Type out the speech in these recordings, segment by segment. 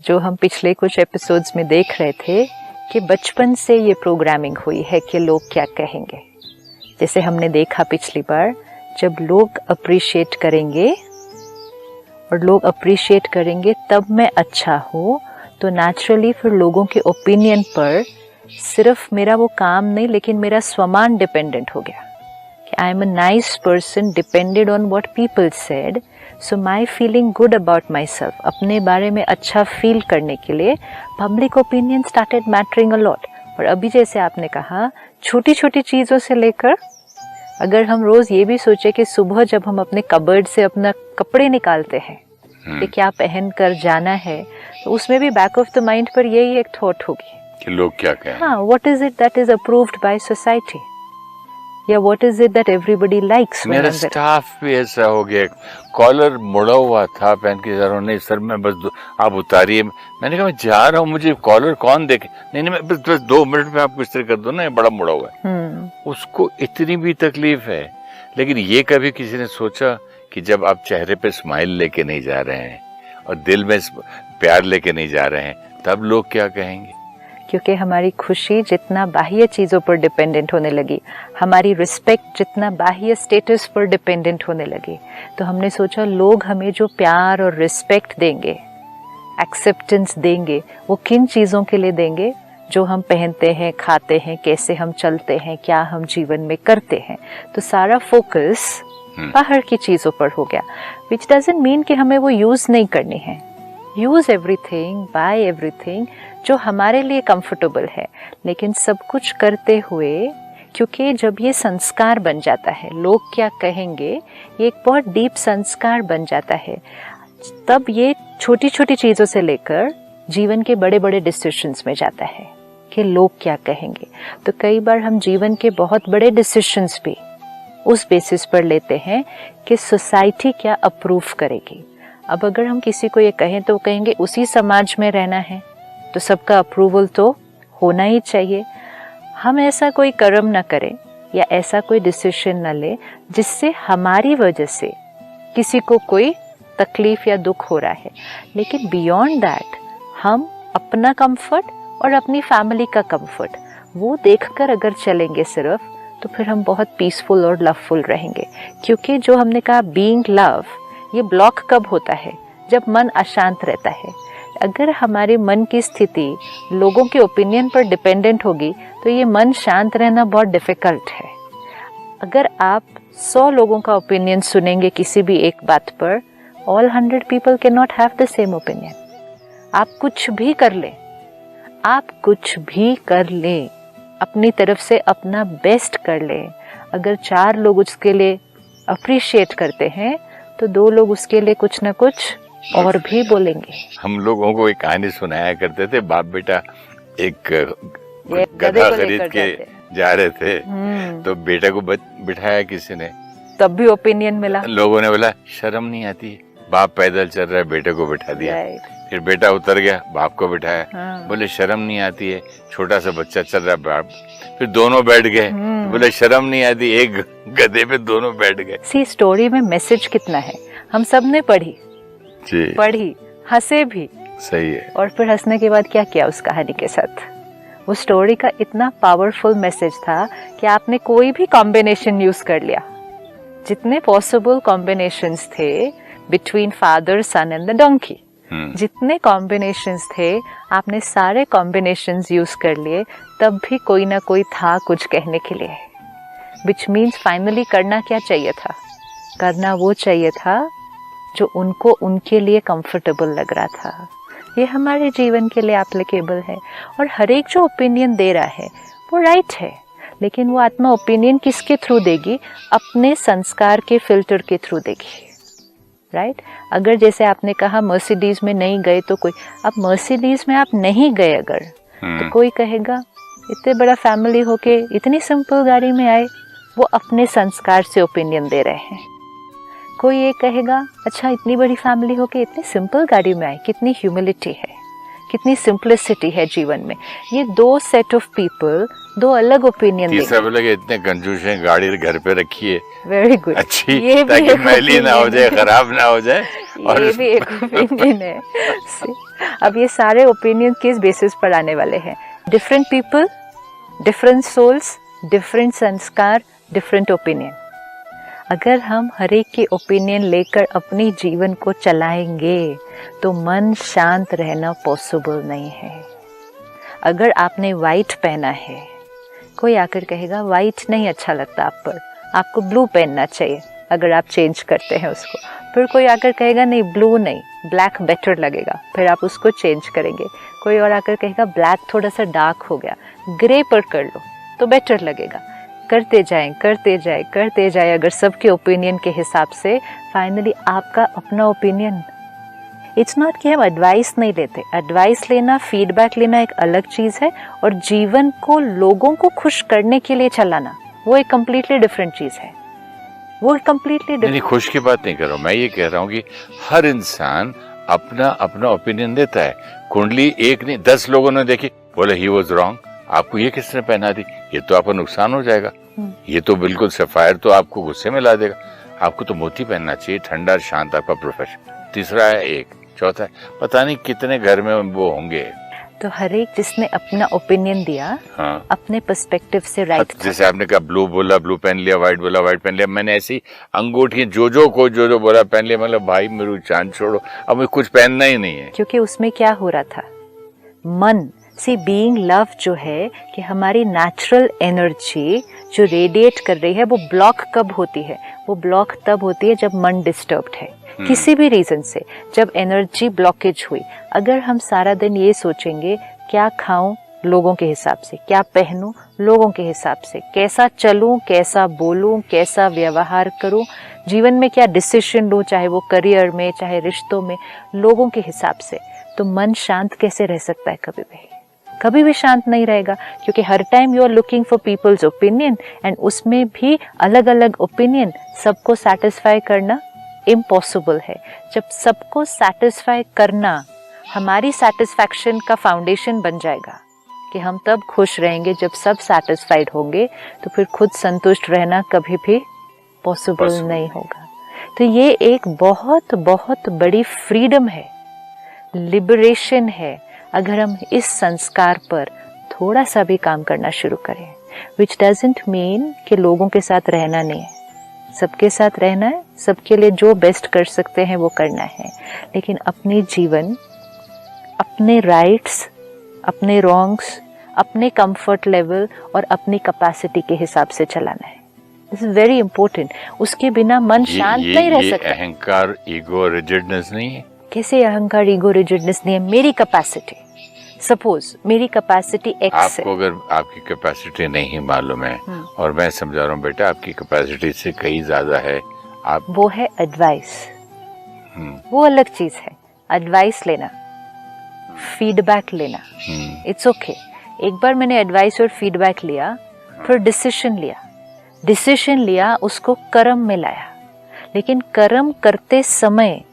जो हम पिछले कुछ एपिसोड्स में देख रहे थे कि बचपन से ये प्रोग्रामिंग हुई है कि लोग क्या कहेंगे। जैसे हमने देखा पिछली बार, जब लोग अप्रिशिएट करेंगे और लोग अप्रिशिएट करेंगे तब मैं अच्छा हूँ, तो नेचुरली फिर लोगों के ओपिनियन पर सिर्फ मेरा वो काम नहीं लेकिन मेरा स्वमान डिपेंडेंट हो गया कि I am a nice person depended on what people said, so my feeling good about my self, अपने बारे में अच्छा फील करने के लिए public opinion started mattering a lot. और अभी जैसे आपने कहा, छोटी छोटी चीज़ों से लेकर, अगर हम रोज़ ये भी सोचे कि सुबह जब हम अपने कबर्ड से अपना कपड़े निकालते हैं कि क्या पहन कर जाना है, तो उसमें भी बैक ऑफ द माइंड पर यही एक थॉट होगी कि लोग क्या कहें। हाँ, what is it that is approved by society, या what is it that everybody likes. मेरा स्टाफ भी ऐसा हो गया, कॉलर मुड़ा हुआ था, पहन के जा रहा हूँ, नहीं सर मैं बस आप उतारिए। मैंने कहा मैं जा रहा हूँ, मुझे कॉलर कौन देखे। नहीं मैं बस 2 मिनट में आपको इस्त्री कर दो ना, ये बड़ा मुड़ा हुआ है। उसको इतनी भी तकलीफ है। लेकिन ये कभी किसी ने सोचा कि जब आप चेहरे पे स्माइल लेके नहीं जा रहे हैं और दिल में प्यार लेके नहीं जा रहे हैं, तब लोग क्या कहेंगे। क्योंकि हमारी खुशी जितना बाह्य चीज़ों पर डिपेंडेंट होने लगी, हमारी रिस्पेक्ट जितना बाह्य स्टेटस पर डिपेंडेंट होने लगी, तो हमने सोचा लोग हमें जो प्यार और रिस्पेक्ट देंगे, एक्सेप्टेंस देंगे, वो किन चीज़ों के लिए देंगे, जो हम पहनते हैं, खाते हैं, कैसे हम चलते हैं, क्या हम जीवन में करते हैं। तो सारा फोकस बाहर की चीज़ों पर हो गया, विच डजंट मीन कि हमें वो यूज़ नहीं करनी है। यूज़ एवरीथिंग, बाय एवरीथिंग जो हमारे लिए कंफर्टेबल है, लेकिन सब कुछ करते हुए, क्योंकि जब ये संस्कार बन जाता है, लोग क्या कहेंगे, ये एक बहुत डीप संस्कार बन जाता है, तब ये छोटी छोटी चीज़ों से लेकर जीवन के बड़े बड़े डिसीजंस में जाता है कि लोग क्या कहेंगे। तो कई बार हम जीवन के बहुत बड़े डिसीजंस भी उस बेसिस पर लेते हैं कि सोसाइटी क्या अप्रूव करेगी। अब अगर हम किसी को ये कहें तो कहेंगे उसी समाज में रहना है तो सबका अप्रूवल तो होना ही चाहिए। हम ऐसा कोई कर्म ना करें या ऐसा कोई डिसीजन ना ले जिससे हमारी वजह से किसी को कोई तकलीफ या दुख हो रहा है। लेकिन बियॉन्ड दैट हम अपना कंफर्ट और अपनी फैमिली का कंफर्ट वो देखकर अगर चलेंगे सिर्फ, तो फिर हम बहुत पीसफुल और लवफुल रहेंगे। क्योंकि जो हमने कहा बीइंग लव, ये ब्लॉक कब होता है, जब मन अशांत रहता है। अगर हमारे मन की स्थिति लोगों के ओपिनियन पर डिपेंडेंट होगी तो ये मन शांत रहना बहुत डिफिकल्ट है। अगर आप 100 लोगों का ओपिनियन सुनेंगे किसी भी एक बात पर, all 100 people can not have the same opinion. आप कुछ भी कर लें, आप कुछ भी कर लें, अपनी तरफ से अपना बेस्ट कर लें, अगर 4 लोग उसके लिए अप्रिशिएट करते हैं तो 2 लोग उसके लिए कुछ ना कुछ और भी बोलेंगे। हम लोगों को एक कहानी सुनाया करते थे, बाप बेटा एक गधा खरीद के जा रहे थे, तो बेटे को बिठाया किसी ने, तब भी ओपिनियन मिला। लोगों ने बोला शर्म नहीं आती, बाप पैदल चल रहा है, बेटे को बिठा दिया। फिर बेटा उतर गया, बाप को बिठाया, बोले शर्म नहीं आती है, छोटा सा बच्चा चल रहा है, बाप। फिर दोनों बैठ गए, बोले शर्म नहीं आती, एक गधे पे दोनों बैठ गए। सी स्टोरी में मैसेज कितना है, हम सब ने पढ़ी, हंसे भी, सही है। और फिर हंसने के बाद क्या किया उस कहानी के साथ। वो स्टोरी का इतना पावरफुल मैसेज था कि आपने कोई भी कॉम्बिनेशन यूज कर लिया, जितने पॉसिबल कॉम्बिनेशंस थे between father, son and the donkey, जितने कॉम्बिनेशंस थे आपने सारे कॉम्बिनेशंस यूज कर लिए, तब भी कोई ना कोई था कुछ कहने के लिए। विच मीन्स फाइनली करना क्या चाहिए था, करना वो चाहिए था जो उनको उनके लिए कंफर्टेबल लग रहा था। ये हमारे जीवन के लिए एप्लीकेबल है। और हर एक जो ओपिनियन दे रहा है वो राइट है, लेकिन वो आत्मा ओपिनियन किसके थ्रू देगी, अपने संस्कार के फिल्टर के थ्रू देगी, राइट। अगर जैसे आपने कहा मर्सिडीज में नहीं गए तो कोई, अब मर्सिडीज में आप नहीं गए अगर, तो कोई कहेगा इतने बड़ा फैमिली होके इतनी सिंपल गाड़ी में आए, वो अपने संस्कार से ओपिनियन दे रहे हैं। कोई ये कहेगा अच्छा इतनी बड़ी फैमिली होके इतनी सिंपल गाड़ी में आए, कितनी ह्यूमिलिटी है, कितनी सिंपलिसिटी है जीवन में। ये 2 सेट ऑफ पीपल, 2 अलग ओपिनियन। तीसरा बोला कि इतने कंजूस हैं, गाड़ी घर पे रखी है, वेरी गुड, अच्छी, ताकि मैली ना हो जाए, खराब ना हो जाए, ये भी एक ओपिनियन है। अब ये सारे ओपिनियन किस बेसिस पर आने वाले हैं? Different people, different souls, different sanskar, different opinion. अगर हम हर एक के ओपिनियन लेकर अपनी जीवन को चलाएंगे तो मन शांत रहना पॉसिबल नहीं है। अगर आपने वाइट पहना है, कोई आकर कहेगा वाइट नहीं अच्छा लगता आप पर, आपको ब्लू पहनना चाहिए, अगर आप चेंज करते हैं उसको। फिर कोई आकर कहेगा नहीं ब्लू नहीं, ब्लैक बेटर लगेगा, फिर आप उसको चेंज करेंगे। कोई और आकर कहेगा ब्लैक थोड़ा सा डार्क हो गया, ग्रे पर कर लो तो बेटर लगेगा। करते जाएं करते जाएं करते जाएं, अगर सबके ओपिनियन के हिसाब से फाइनली आपका अपना ओपिनियन। इट्स नॉट कि हम एडवाइस नहीं लेते, एडवाइस लेना, फीडबैक लेना एक अलग चीज़ है, और जीवन को लोगों को खुश करने के लिए चलाना वो एक कम्प्लीटली डिफरेंट चीज़ है। वो कम्प्लीटली नहीं, खुश की बात नहीं कर रहा हूँ, मैं ये कह रहा हूँ कि हर इंसान अपना अपना ओपिनियन देता है। कुंडली एक नहीं 10 लोगों ने देखी, बोले ही वाज रॉन्ग, आपको ये किसने पहना दी, ये तो आपका नुकसान हो जाएगा, ये तो बिल्कुल सफायर तो आपको गुस्से में ला देगा, आपको तो मोती पहनना चाहिए, ठंडा शांत आपका प्रोफेशन। तीसरा है एक, चौथा है पता नहीं कितने घर में वो होंगे। तो हर एक जिसने अपना ओपिनियन दिया, हाँ, अपने पर्सपेक्टिव से राइट। जैसे आपने कहा ब्लू बोला ब्लू पहन लिया, व्हाइट बोला व्हाइट पहन लिया, मैंने ऐसी अंगूठी जो बोला पहन लिया, मतलब भाई मेरू चांद छोड़ो, अब मुझे कुछ पहनना ही नहीं है। क्योंकि उसमें क्या हो रहा था, मन सी बीइंग लव जो है कि हमारी नेचुरल एनर्जी जो रेडिएट कर रही है वो ब्लॉक कब होती है? वो ब्लॉक तब होती है जब मन डिस्टर्ब्ड है, किसी भी रीजन से। जब एनर्जी ब्लॉकेज हुई, अगर हम सारा दिन ये सोचेंगे क्या खाऊं लोगों के हिसाब से, क्या पहनूं लोगों के हिसाब से, कैसा चलूं, कैसा बोलूं, कैसा व्यवहार करूं, जीवन में क्या डिसीजन लूं, चाहे वो करियर में चाहे रिश्तों में, लोगों के हिसाब से, तो मन शांत कैसे रह सकता है? कभी भी शांत नहीं रहेगा, क्योंकि हर time you are looking for people's opinion, and उसमें भी अलग अलग ओपिनियन, सबको सेटिस्फाई करना इम्पॉसिबल है। जब सबको सेटिस्फाई करना हमारी सेटिस्फैक्शन का फाउंडेशन बन जाएगा कि हम तब खुश रहेंगे जब सब सेटिस्फाइड होंगे, तो फिर खुद संतुष्ट रहना कभी भी पॉसिबल नहीं होगा। तो ये एक बहुत बहुत बड़ी फ्रीडम है, लिबरेशन है, अगर हम इस संस्कार पर थोड़ा सा भी काम करना शुरू करें। विच डजंट मीन कि लोगों के साथ रहना नहीं है, सबके साथ रहना है, सबके लिए जो बेस्ट कर सकते हैं वो करना है, लेकिन अपनी जीवन, अपने राइट्स, अपने रॉन्ग्स, अपने कंफर्ट लेवल और अपनी कैपेसिटी के हिसाब से चलाना है। This is very important. उसके बिना मन शांत नहीं रह सकता। अहंकार, ईगो, रिजिडनेस नहीं है। कैसे अहंकार, ईगो, रिजिडनेस नहीं है? मेरी कैपेसिटी, सपोज मेरी कैपेसिटी एक्स है। आपको अगर आपकी कैपेसिटी नहीं मालूम है और मैं समझा रहा हूँ बेटा आपकी कैपेसिटी से कहीं ज्यादा है, आप वो है एडवाइस, वो अलग चीज है। एडवाइस लेना, फीडबैक लेना, इट्स ओके। एक बार मैंने एडवाइस और फीडबैक लिया, फिर डिसीजन लिया, उसको कर्म में लाया। लेकिन कर्म करते समय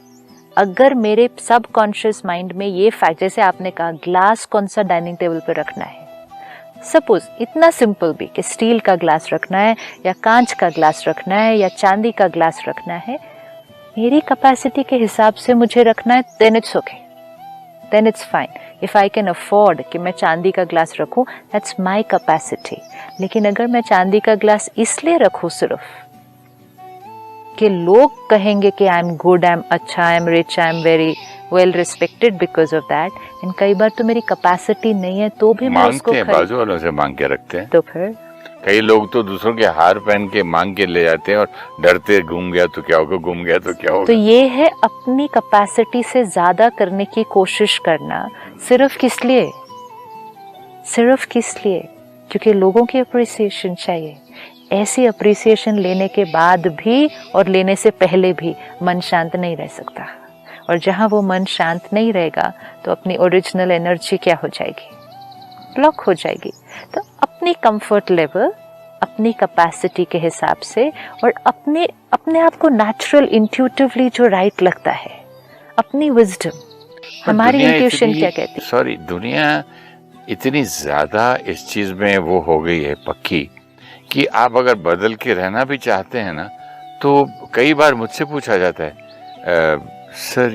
अगर मेरे सब कॉन्शियस माइंड में ये फैक्ट, जैसे आपने कहा ग्लास कौन सा डाइनिंग टेबल पर रखना है, सपोज इतना सिंपल भी कि स्टील का ग्लास रखना है या कांच का ग्लास रखना है या चांदी का ग्लास रखना है, मेरी कैपेसिटी के हिसाब से मुझे रखना है, then it's okay, then it's fine. If I can afford कि मैं चांदी का ग्लास रखूं, दैट्स माय कैपेसिटी। लेकिन अगर मैं चांदी का ग्लास इसलिए रखूं सिर्फ कि लोग कहेंगे कि I am good, I am अच्छा, I am rich, I am very well respected because of that, इन कई बार तो मेरी कैपेसिटी नहीं है तो भी मैं उसको बाजू वालों से मांग के रखते हैं। तो फिर कई लोग तो दूसरों के हार पहन के मांग के ले जाते हैं और डरते, घूम गया तो क्या होगा, घूम गया तो क्या होगा। तो ये है अपनी कैपेसिटी से ज्यादा करने की कोशिश करना। सिर्फ किस लिए? क्योंकि लोगों की अप्रिसिएशन चाहिए। ऐसी अप्रिसिएशन लेने के बाद भी और लेने से पहले भी मन शांत नहीं रह सकता, और जहाँ वो मन शांत नहीं रहेगा तो अपनी ओरिजिनल एनर्जी क्या हो जाएगी? ब्लॉक हो जाएगी। तो अपनी कंफर्ट लेवल, अपनी कैपेसिटी के हिसाब से, और अपने आप को नेचुरल इंट्यूटिवली जो राइट लगता है, अपनी विजडम, हमारी इंट्यूशन क्या कहती है। सॉरी, दुनिया इतनी ज्यादा इस चीज में वो हो गई है पक्की कि आप अगर बदल के रहना भी चाहते हैं ना, तो कई बार मुझसे पूछा जाता है सर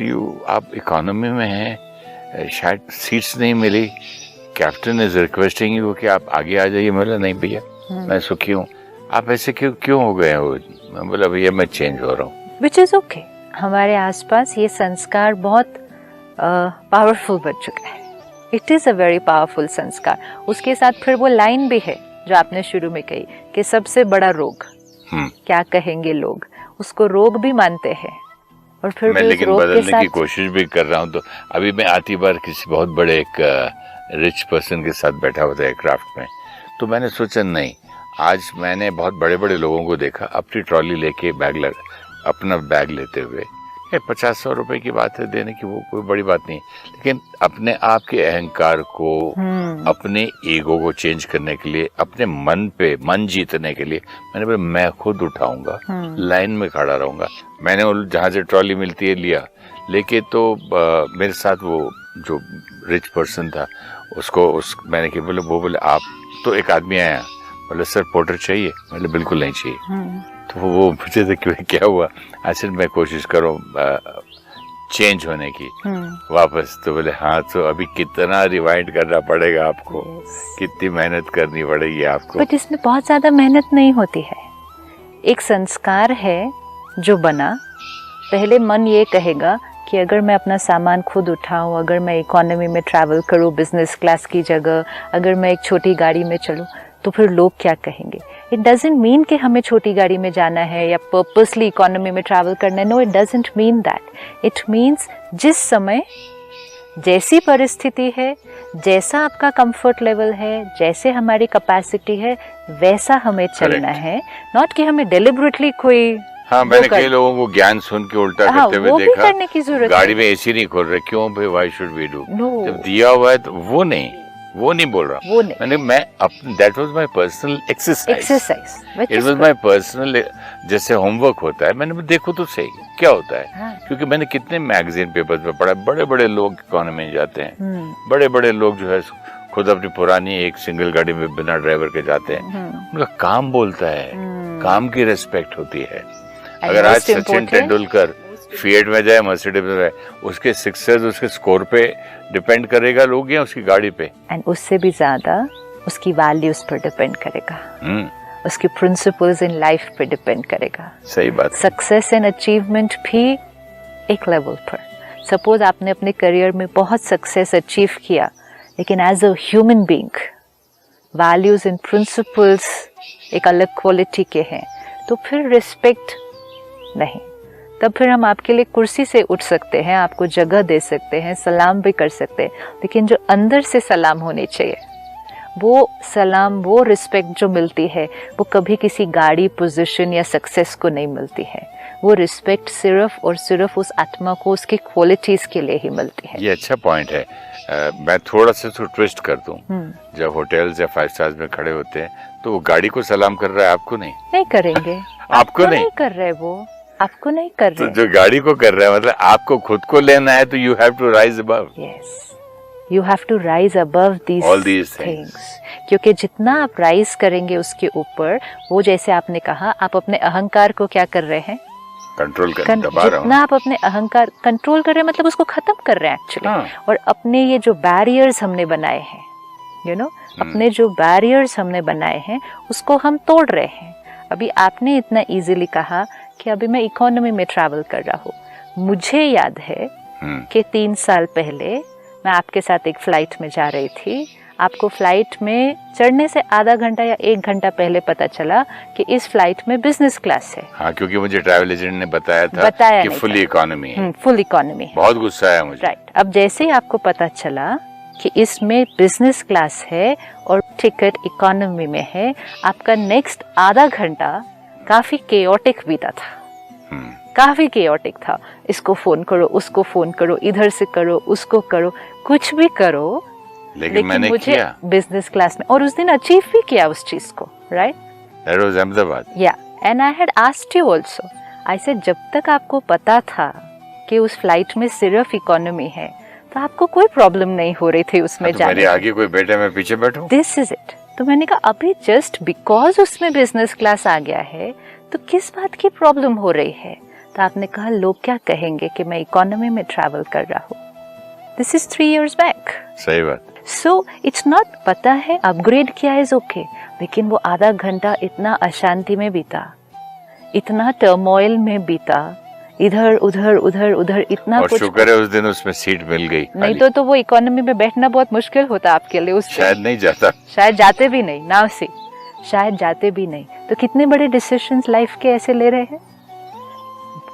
आप इकोनॉमी में हैं, शायद सीट्स नहीं मिली, कैप्टन इज रिक्वेस्टिंग यू कि आप आगे आ जाइए। बोला नहीं भैया मैं सुखी हूँ। आप ऐसे क्यों हो गए हो? मैं बोला भैया मैं चेंज हो रहा हूँ। Which is okay. हमारे आसपास ये संस्कार बहुत पावरफुल बन चुका है। It is a very powerful संस्कार। उसके साथ फिर वो लाइन भी है जो आपने शुरू में कही कि सबसे बड़ा रोग क्या कहेंगे लोग, उसको रोग भी मानते हैं। और फिर मैं भी लेकिन रोग बदलने की कोशिश भी कर रहा हूँ। तो अभी मैं आती बार किसी बहुत बड़े एक रिच पर्सन के साथ बैठा हुआ था एयरक्राफ्ट में, तो मैंने सोचा नहीं, आज मैंने बहुत बड़े बड़े लोगों को देखा अपनी ट्रॉली लेके अपना बैग लेते हुए। 50-100 रुपए की बात है देने की, वो कोई बड़ी बात नहीं। लेकिन अपने आप के अहंकार को, अपने ईगो को चेंज करने के लिए, अपने मन जीतने के लिए मैंने बोला मैं खुद उठाऊंगा, लाइन में खड़ा रहूंगा। मैंने जहां से ट्रॉली मिलती है लिया, लेके तो मेरे साथ वो जो रिच पर्सन था मैंने क्या बोले आप तो एक आदमी आया, बोले सर पोर्टर चाहिए? बोले बिल्कुल नहीं चाहिए। तो वो मुझे तो क्या हुआ, अच्छा मैं कोशिश करूँ चेंज होने की वापस। तो बोले हाँ, तो अभी कितना रिवाइंड करना पड़ेगा आपको, कितनी मेहनत करनी पड़ेगी आपको। बट इसमें बहुत ज्यादा मेहनत नहीं होती है। एक संस्कार है जो बना, पहले मन ये कहेगा कि अगर मैं अपना सामान खुद उठाऊं, अगर मैं इकोनॉमी में ट्रैवल करूं बिजनेस क्लास की जगह, अगर मैं एक छोटी गाड़ी में चलूं, तो फिर लोग क्या कहेंगे। इट डजंट मीन कि हमें छोटी गाड़ी में जाना है या पर्पसली इकोनॉमी में ट्रैवल करना है। No, it doesn't mean that. It means जिस समय जैसी परिस्थिति है, जैसा आपका कंफर्ट लेवल है, जैसे हमारी कैपेसिटी है, वैसा हमें चलना है। नॉट कि हमें डेलिबरेटली कोई मैंने कई लोगों को ज्ञान सुन के उल्टा करते हुए देखा, करने की जरूरत गाड़ी में एसी नहीं खोल रहे, क्यों भाई, व्हाई शुड वी डू? जब दिया हुआ है तो वो नहीं बोल रहा। That was my personal exercise. It was my personal, जैसे होमवर्क होता है, मैंने देखो तो सही क्या होता है। क्योंकि मैंने कितने मैगजीन पेपर्स में पढ़ा, बड़े बड़े लोग इकोनॉमी में जाते हैं, बड़े बड़े लोग जो है खुद अपनी पुरानी एक सिंगल गाड़ी में बिना ड्राइवर के जाते हैं। उनका काम बोलता है, काम की रेस्पेक्ट होती है। अगर आज सचिन तेंदुलकर फीएट में जाए, मर्सिडीज में जाए, उसके सक्सेस उसके स्कोर पे डिपेंड करेगा लोग, या उसकी गाड़ी पे, एंड उससे भी ज्यादा उसकी वैल्यूज पर डिपेंड करेगा, उसके प्रिंसिपल्स इन लाइफ पे डिपेंड करेगा। सही बात। सक्सेस एंड अचीवमेंट भी एक लेवल पर, सपोज आपने अपने करियर में बहुत सक्सेस अचीव किया, लेकिन as a human being values and principles एक अलग क्वालिटी के हैं, तो फिर रिस्पेक्ट नहीं। तब फिर हम आपके लिए कुर्सी से उठ सकते हैं, आपको जगह दे सकते हैं, सलाम भी कर सकते हैं, लेकिन जो अंदर से सलाम होनी चाहिए, वो सलाम, वो रिस्पेक्ट जो मिलती है, वो कभी किसी गाड़ी, पोजीशन या सक्सेस को नहीं मिलती है। वो रिस्पेक्ट सिर्फ और सिर्फ उस आत्मा को, उसकी क्वालिटीज के लिए ही मिलती है। ये अच्छा पॉइंट है। मैं थोड़ा सा ट्विस्ट कर दूं, जब होटल्स या 5 स्टार्स में खड़े होते हैं, तो वो गाड़ी को सलाम कर रहा है, आपको नहीं करेंगे। आपको नहीं कर रहे, वो आपको नहीं कर रहे। तो जो गाड़ी को कर रहा है, मतलब आपको खुद को लेना है, तो you have to rise above. Yes, you have to rise above all these things. क्योंकि जितना आप राइज करेंगे उसके ऊपर, वो जैसे आपने कहा, आप अपने अहंकार को क्या कर रहे हैं, कंट्रोल कर, दबा रहा हूं। जितना आप अपने अहंकार कंट्रोल कर रहे हैं, मतलब उसको खत्म कर रहे हैं एक्चुअली। और अपने ये जो बैरियर्स हमने बनाए हैं, अपने जो बैरियर्स हमने बनाए हैं, उसको हम तोड़ रहे हैं। अभी आपने इतना इजीली कहा कि अभी मैं इकोनॉमी में ट्रैवल कर रहा हूँ। मुझे याद है कि 3 साल पहले मैं आपके साथ एक फ्लाइट में जा रही थी। आपको फ्लाइट में चढ़ने से आधा घंटा या 1 घंटा पहले पता चला कि इस फ्लाइट में बिजनेस क्लास है। हाँ, क्योंकि मुझे ट्रैवल एजेंट ने बताया कि फुल इकोनॉमी है। Full economy. बहुत गुस्सा आया मुझे। राइट। अब जैसे ही आपको पता चला कि इसमें बिजनेस क्लास है और टिकट इकोनॉमी में है, आपका नेक्स्ट आधा घंटा काफी केओटिक बीता था। काफी केओटिक था। इसको फोन करो, उसको फोन करो, इधर से करो, उसको करो, कुछ भी करो, लेकिन मैंने मुझे किया बिजनेस क्लास में, और उस दिन अचीव भी किया उस चीज को। Right, that was Ahmedabad. Yeah, and I had asked you also. I said जब तक आपको पता था कि उस फ्लाइट में सिर्फ इकोनॉमी है, तो आपको कोई प्रॉब्लम नहीं हो रही थी उसमें जाने। मेरे आगे कोई बैठे, मैं पीछे बैठूं। This is it. तो मैंने कहा अभी जस्ट बिकॉज उसमें बिजनेस क्लास आ गया है, तो किस बात की प्रॉब्लम हो रही है। तो तो आपने कहा लोग क्या कहेंगे कि मैं इकोनॉमी में ट्रैवल कर रहा हूँ. This is 3 years back. सही बात. सो इट्स नॉट, पता है अपग्रेड किया इज ओके, लेकिन वो आधा घंटा इतना अशांति में बीता, इतना टर्मोइल में बीता, इधर उधर उधर उधर इतना और कुछ. शुक्र है उस दिन उसमें सीट मिल गई. नहीं तो वो इकोनॉमी में बैठना बहुत मुश्किल होता आपके लिए. उस शायद नहीं जाता, शायद जाते भी नहीं नाव से, शायद जाते भी नहीं. तो कितने बड़े डिसीजंस लाइफ के ऐसे ले रहे हैं.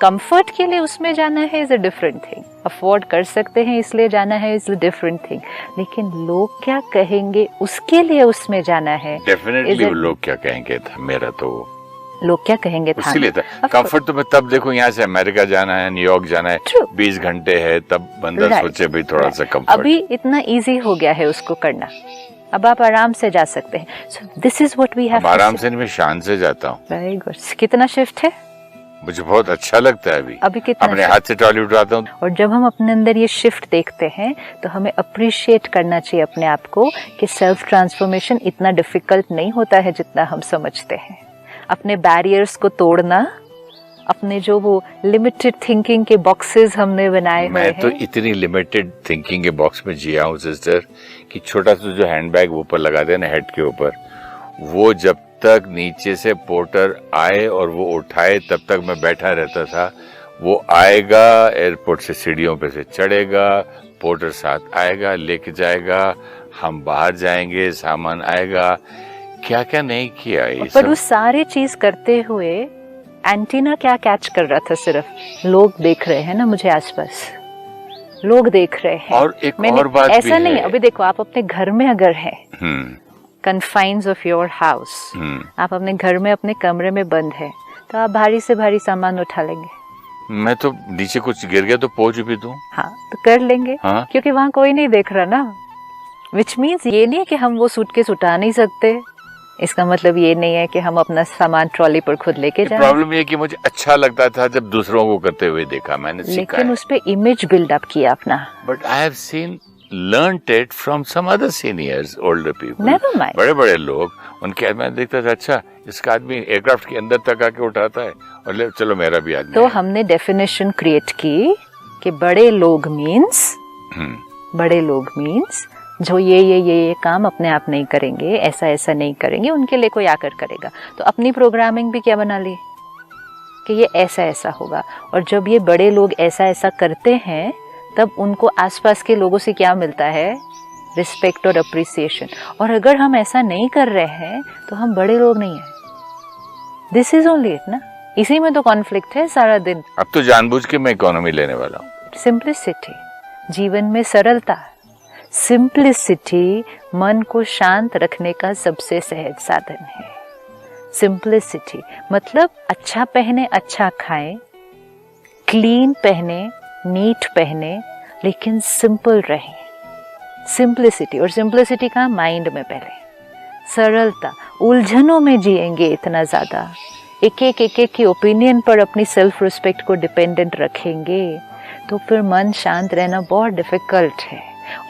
कंफर्ट के लिए उसमें जाना है is a different thing, afford कर सकते हैं इसलिए जाना है इज अ डिफरेंट थिंग, लेकिन लोग क्या कहेंगे उसके लिए उसमें जाना है. डेफिनेटली लोग क्या कहेंगे था मेरा तो लोग क्या कहेंगे था उसके लिए था. कंफर्ट तो मैं तब देखो यहाँ से अमेरिका जाना है, न्यूयॉर्क जाना है, 20 घंटे है, तब बंदा सोचे भाई थोड़ा सा कंफर्ट. अभी इतना इजी हो गया है उसको करना, अब आप आराम से जा सकते हैं. So this is what we have. आराम से नहीं, मैं शान से जाता हूँ. Very good. कितना शिफ्ट है. मुझे बहुत अच्छा लगता है अभी कितना अपने हाथ से ट्रॉली उठाता हूँ. और जब हम अपने अंदर ये शिफ्ट देखते हैं तो हमें अप्रिशिएट करना चाहिए अपने आप को कि सेल्फ ट्रांसफॉर्मेशन इतना डिफिकल्ट नहीं होता है जितना हम समझते हैं. अपने बैरियर्स को तोड़ना, अपने जो वो लिमिटेड थिंकिंग के बॉक्सेस हमने बनाए हुए हैं. मैं तो इतनी लिमिटेड थिंकिंग के बॉक्स में जिया हूँ सिस्टर कि छोटा सा जो हैंडबैग ऊपर लगा दें ना हेड के ऊपर, वो जब तक नीचे से पोर्टर आए और वो उठाए तब तक मैं बैठा रहता था. वो आएगा एयरपोर्ट से सीढ़ियों पे से चढ़ेगा, पोर्टर साथ आएगा, लेके जाएगा, हम बाहर जाएंगे, सामान आएगा. क्या क्या नहीं किया ये पर उस सारे चीज करते हुए एंटीना क्या कैच कर रहा था. सिर्फ लोग देख रहे हैं ना मुझे आसपास, लोग देख रहे हैं. और एक और बात ऐसा भी नहीं है. अभी देखो आप अपने घर में अगर हैं, कन्फाइंस ऑफ योर हाउस, आप अपने घर में अपने कमरे में बंद है, तो आप भारी से भारी सामान उठा लेंगे. मैं तो नीचे कुछ गिर गया तो पहुंच भी दूं. हाँ तो कर लेंगे. हाँ? क्योंकि वहाँ कोई नहीं देख रहा ना. विच मीन्स ये नहीं है कि हम वो सूटकेस उठा नहीं सकते, इसका मतलब ये नहीं है कि हम अपना सामान ट्रॉली पर खुद लेके जाएं. प्रॉब्लम ये कि मुझे अच्छा लगता था जब दूसरों को करते हुए देखा, मैंने सीखा. लेकिन उस पे इमेज बिल्डअप किया अपना. But I have seen learned it from some other seniors, older people. Never mind. बड़े बड़े लोग, उनके मैं देखता था अच्छा इसका आदमी एयरक्राफ्ट के अंदर तक आके उठाता है और ले चलो मेरा भी आदमी. तो हमने डेफिनेशन क्रिएट की कि बड़े लोग मीन्स जो ये काम अपने आप नहीं करेंगे, ऐसा नहीं करेंगे, उनके लिए कोई आकर करेगा. तो अपनी प्रोग्रामिंग भी क्या बना ली कि ये ऐसा होगा. और जब ये बड़े लोग ऐसा करते हैं तब उनको आसपास के लोगों से क्या मिलता है, रिस्पेक्ट और अप्रिसिएशन. और अगर हम ऐसा नहीं कर रहे हैं तो हम बड़े लोग नहीं हैं. दिस इज ओनली इट ना. इसी में तो कॉन्फ्लिक्ट है सारा दिन. अब तो जानबूझ के मैं इकोनॉमी लेने वाला हूँ. सिंप्लिसिटी, जीवन में सरलता. सिंप्लिसिटी मन को शांत रखने का सबसे सहज साधन है. सिंप्लिसिटी मतलब अच्छा पहने, अच्छा खाएं, क्लीन पहने, नीट पहने, लेकिन सिंपल रहें. सिंप्लिसिटी. और सिंप्लिसिटी का माइंड में पहले सरलता. उलझनों में जिएंगे इतना ज्यादा, एक की ओपिनियन पर अपनी सेल्फ रिस्पेक्ट को डिपेंडेंट रखेंगे तो फिर मन शांत रहना बहुत डिफिकल्ट है.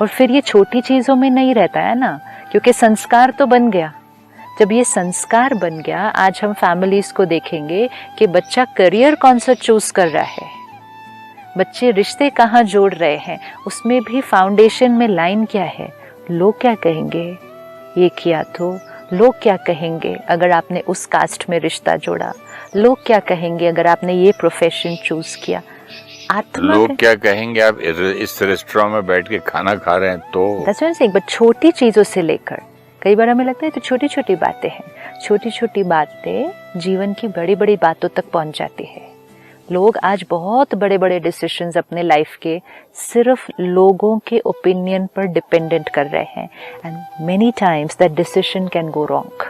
और फिर ये छोटी चीजों में नहीं रहता है ना, क्योंकि संस्कार तो बन गया. जब ये संस्कार बन गया, आज हम फैमिलीज को देखेंगे कि बच्चा करियर कौन सा चूज कर रहा है, बच्चे रिश्ते कहाँ जोड़ रहे हैं, उसमें भी फाउंडेशन में लाइन क्या है. लोग क्या कहेंगे ये किया तो, लोग क्या कहेंगे अगर आपने उस कास्ट में रिश्ता जोड़ा, लोग क्या कहेंगे अगर आपने ये प्रोफेशन चूज किया. लोग क्या कहेंगे आप इस रेस्टोरेंट में बैठ के खाना खा रहे हैं तो. छोटी चीजों से लेकर, कई बार हमें लगता है तो छोटी छोटी बातें हैं, छोटी छोटी बातें जीवन की बड़ी बड़ी बातों तक पहुंच जाती है. लोग आज बहुत बड़े बड़े डिसीजंस अपने लाइफ के सिर्फ लोगों के ओपिनियन पर डिपेंडेंट कर रहे हैं. And many times that decision can go wrong.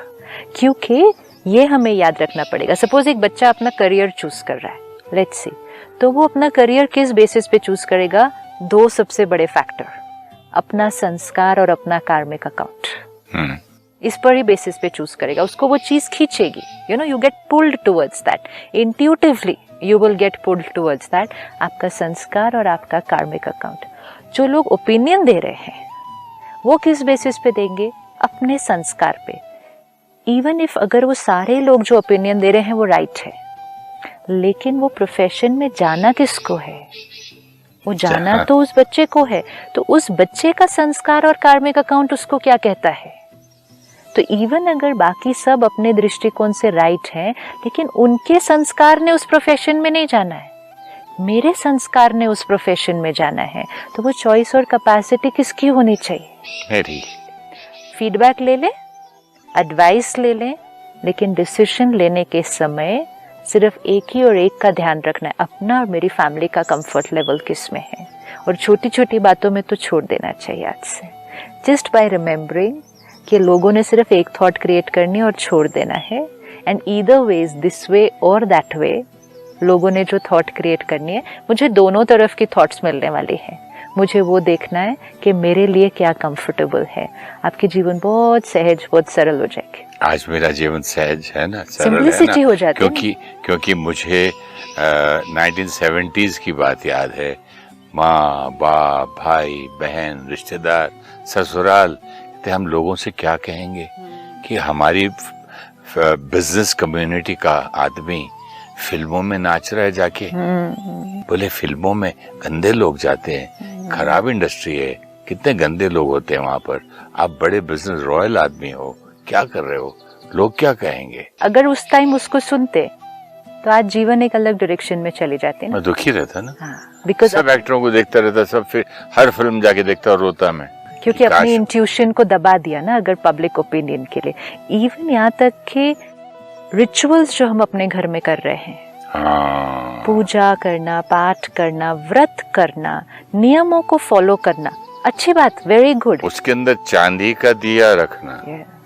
क्योंकि ये हमें याद रखना पड़ेगा. सपोज एक बच्चा अपना करियर चूज कर रहा है, लेट्स सी, तो वो अपना करियर किस बेसिस पे चूज करेगा. 2 सबसे बड़े फैक्टर, अपना संस्कार और अपना कार्मिक अकाउंट. इस पर ही बेसिस पे चूज करेगा. उसको वो चीज खींचेगी. You get pulled towards that. Intuitively you will get pulled towards that. आपका संस्कार और आपका कार्मिक अकाउंट. जो लोग ओपिनियन दे रहे हैं वो किस बेसिस पे देंगे, अपने संस्कार पे. इवन इफ अगर वो सारे लोग जो ओपिनियन दे रहे हैं वो राइट है, लेकिन वो प्रोफेशन में जाना किसको है? वो जाना तो उस बच्चे को है, तो उस बच्चे का संस्कार और कार्मिक अकाउंट उसको क्या कहता है? तो इवन अगर बाकी सब अपने दृष्टिकोण से राइट हैं, लेकिन उनके संस्कार ने उस प्रोफेशन में नहीं जाना है, मेरे संस्कार ने उस प्रोफेशन में जाना है, तो वो चॉइस और कैपेसिटी किसकी होनी चाहिए? मेरी। फीडबैक ले ले, एडवाइस ले लें, लेकिन डिसीजन लेने के समय सिर्फ एक ही और एक का ध्यान रखना है, अपना और मेरी फैमिली का कंफर्ट लेवल किस में है। और छोटी छोटी बातों में तो छोड़ देना चाहिए आज से, जस्ट बाय रिमेम्बरिंग कि लोगों ने सिर्फ एक थॉट क्रिएट करनी और छोड़ देना है, and either ways this way और दैट वे, लोगों ने जो थॉट क्रिएट करनी है, मुझे दोनों तरफ की थॉट्स मिलने वाली है। मुझे वो देखना है कि मेरे लिए क्या कंफर्टेबल है। आपकी जीवन बहुत सहज, बहुत सरल हो जाएगी। आज मेरा जीवन सहज है ना, सरल सिंपलिसिटी है ना, हो जाती क्योंकि मुझे 1970s की बात याद है। माँ बाप, भाई बहन, रिश्तेदार, ससुराल, हम लोगों से क्या कहेंगे कि हमारी बिजनेस कम्युनिटी का आदमी फिल्मों में नाच रहा है जाके। बोले फिल्मों में गंदे लोग जाते हैं, खराब इंडस्ट्री है, कितने गंदे लोग होते हैं वहां पर। आप बड़े बिजनेस रॉयल आदमी हो, क्या कर रहे हो, लोग क्या कहेंगे? अगर उस टाइम उसको सुनते तो आज जीवन एक अलग डायरेक्शन में चली जाती ना। मैं दुखी रहता ना, बिकॉज सब एक्टरों को देखता रहता, सब फिर हर फिल्म जाके देखता और रोता मैं, क्योंकि अपनी इंट्यूशन को दबा दिया ना अगर पब्लिक ओपिनियन के लिए। इवन यहाँ तक कि रिचुअल्स जो हम अपने घर में कर रहे हैं, पूजा करना, पाठ करना, व्रत करना, नियमों को फॉलो करना, अच्छी बात, वेरी गुड। उसके अंदर चांदी का दिया रखना,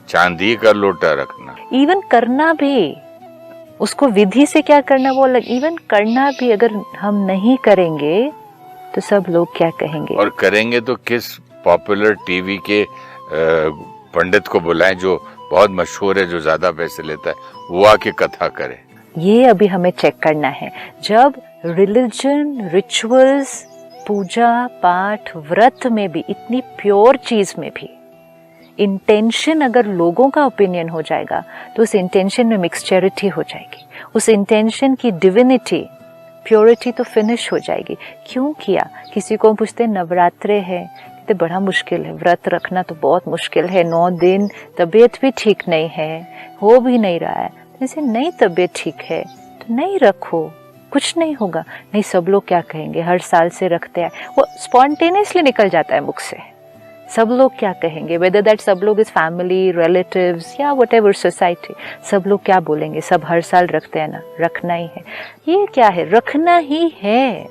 चांदी का लोटा रखना, इवन करना भी, उसको विधि से क्या करना वो अलग, इवन करना भी अगर हम नहीं करेंगे तो सब लोग क्या कहेंगे? और करेंगे तो किस पॉपुलर टीवी के पंडित को बुलाएं जो बहुत मशहूर है, जो ज्यादा पैसे लेता है, वो आके कथा करे। ये अभी हमें चेक करना है। जब रिलीजन, रिचुअल्स, पूजा पाठ, व्रत में भी, इतनी प्योर चीज में भी इंटेंशन अगर लोगों का ओपिनियन हो जाएगा तो उस इंटेंशन में मिक्सचरिटी हो जाएगी, उस इंटेंशन की डिविनिटी, प्योरिटी तो फिनिश हो जाएगी। क्यों किया? किसी को पूछते नवरात्रे है, कहते बड़ा मुश्किल है, व्रत रखना तो बहुत मुश्किल है, 9 दिन, तबीयत भी ठीक नहीं है, हो भी नहीं रहा है। जैसे नहीं तबीयत ठीक है तो नहीं रखो, कुछ नहीं होगा। नहीं, सब लोग क्या कहेंगे, हर साल से रखते हैं, वो स्पॉन्टेनियसली निकल जाता है मुख से, सब लोग क्या कहेंगे, वेदर दैट सब लोग इज फैमिली, रिलेटिव्स या व्हाटएवर सोसाइटी, सब लोग क्या बोलेंगे, सब हर साल रखते हैं ना, रखना ही है। ये क्या है? रखना ही है,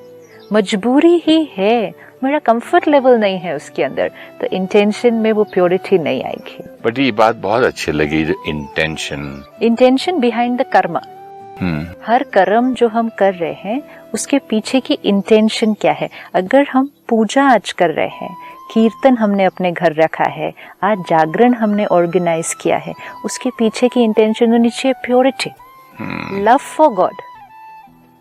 मजबूरी ही है, मेरा कंफर्ट लेवल नहीं है उसके अंदर, तो इंटेंशन में वो प्योरिटी नहीं आएगी। बट ये बात बहुत अच्छी लगी, इंटेंशन बिहाइंड द कर्म। हर कर्म जो हम कर रहे हैं उसके पीछे की इंटेंशन क्या है? अगर हम पूजा आज कर रहे हैं, कीर्तन हमने अपने घर रखा है, आज जागरण हमने ऑर्गेनाइज किया है, उसके पीछे की इंटेंशन होनी चाहिए purity, love for God,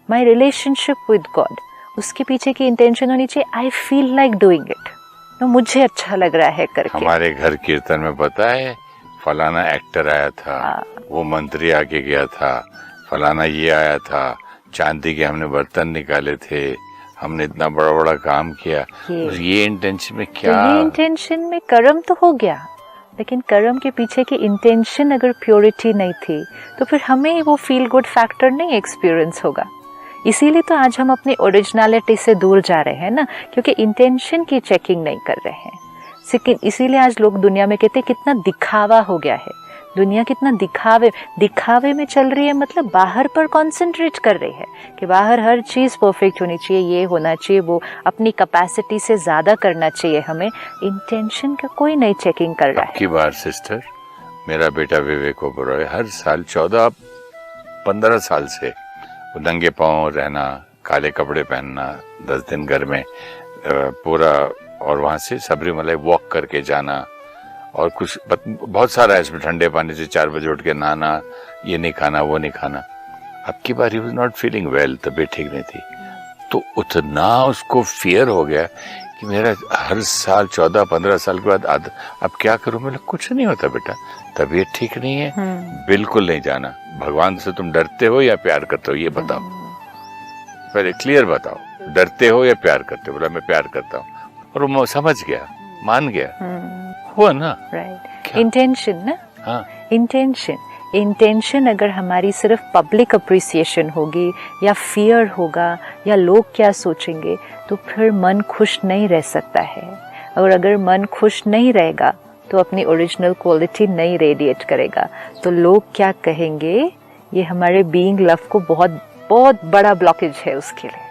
my relationship with God. उसके पीछे की इंटेंशन होनी चाहिए I feel like doing it, तो मुझे अच्छा लग रहा है करके। हमारे घर कीर्तन में पता है फलाना एक्टर आया था, वो मंत्री आके गया था, फलाना ये आया था, चांदी के हमने बर्तन निकाले थे, हमने इतना बड़ा बड़ा काम किया। ये इंटेंशन में क्या? तो ये इंटेंशन में कर्म तो हो गया, लेकिन कर्म के पीछे की इंटेंशन अगर प्योरिटी नहीं थी तो फिर हमें वो फील गुड फैक्टर नहीं एक्सपीरियंस होगा। इसीलिए तो आज हम अपनी ओरिजिनलिटी से दूर जा रहे हैं ना, क्योंकि इंटेंशन की चेकिंग नहीं कर रहे हैं। इसीलिए आज लोग दुनिया में कहते हैं कितना दिखावा हो गया है, दुनिया कितना दिखावे में चल रही है, मतलब बाहर पर कंसंट्रेट कर रही है कि बाहर हर चीज परफेक्ट होनी चाहिए, ये होना चाहिए, वो अपनी कैपेसिटी से ज्यादा करना चाहिए हमें। इंटेंशन का कोई नहीं चेकिंग कर रहा है। की बार सिस्टर, मेरा बेटा विवेक ओबरॉय हर साल 14-15 साल से नंगे पांव रहना, काले कपड़े पहनना, 10 दिन घर में पूरा, और वहां से सबरीमलाई वॉक करके जाना, और कुछ बहुत सारा है इसमें, ठंडे पानी से 4 बजे उठ के नहाना, ये नहीं खाना, वो नहीं खाना। अब की बार he was not feeling well, तबीयत ठीक नहीं थी, तो उतना उसको फियर हो गया कि मेरा हर साल 14-15 साल के बाद अब क्या करूं? मैं कुछ नहीं होता बेटा, तबीयत ठीक नहीं है, बिल्कुल नहीं जाना। भगवान से तुम डरते हो या प्यार करते हो ये बताओ, पहले क्लियर बताओ, डरते हो या प्यार करते हो? बोला मैं प्यार करता हूँ। और वो समझ गया, मान गया, हुआ ना। राइट, इंटेंशन ना। हाँ, इंटेंशन अगर हमारी सिर्फ पब्लिक अप्रिसिएशन होगी या फियर होगा या लोग क्या सोचेंगे, तो फिर मन खुश नहीं रह सकता है। और अगर मन खुश नहीं रहेगा तो अपनी ओरिजिनल क्वालिटी नहीं रेडिएट करेगा। तो लोग क्या कहेंगे, ये हमारे बीइंग लव को बहुत बहुत बड़ा ब्लॉकेज है उसके लिए।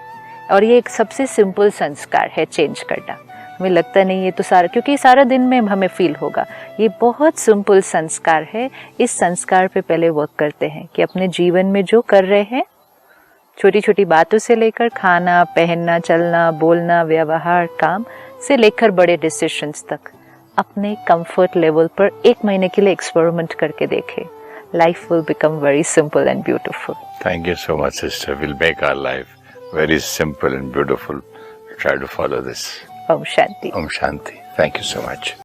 और ये एक सबसे सिंपल संस्कार है चेंज करना। हमें लगता नहीं है तो सारा, क्योंकि सारा दिन में हमें फील होगा। ये बहुत सिंपल संस्कार है। इस संस्कार पे पहले वर्क करते हैं कि अपने जीवन में जो कर रहे हैं, छोटी छोटी बातों से लेकर खाना, पहनना, चलना, बोलना, व्यवहार, काम से लेकर बड़े डिसीजंस तक, अपने कंफर्ट लेवल पर 1 महीने के लिए एक्सपेरिमेंट करके देखें। Life will become very simple and beautiful. Thank you so much sister, will make our life very simple and beautiful. Try to follow this. Om Shanti. Om Shanti. Thank you so much.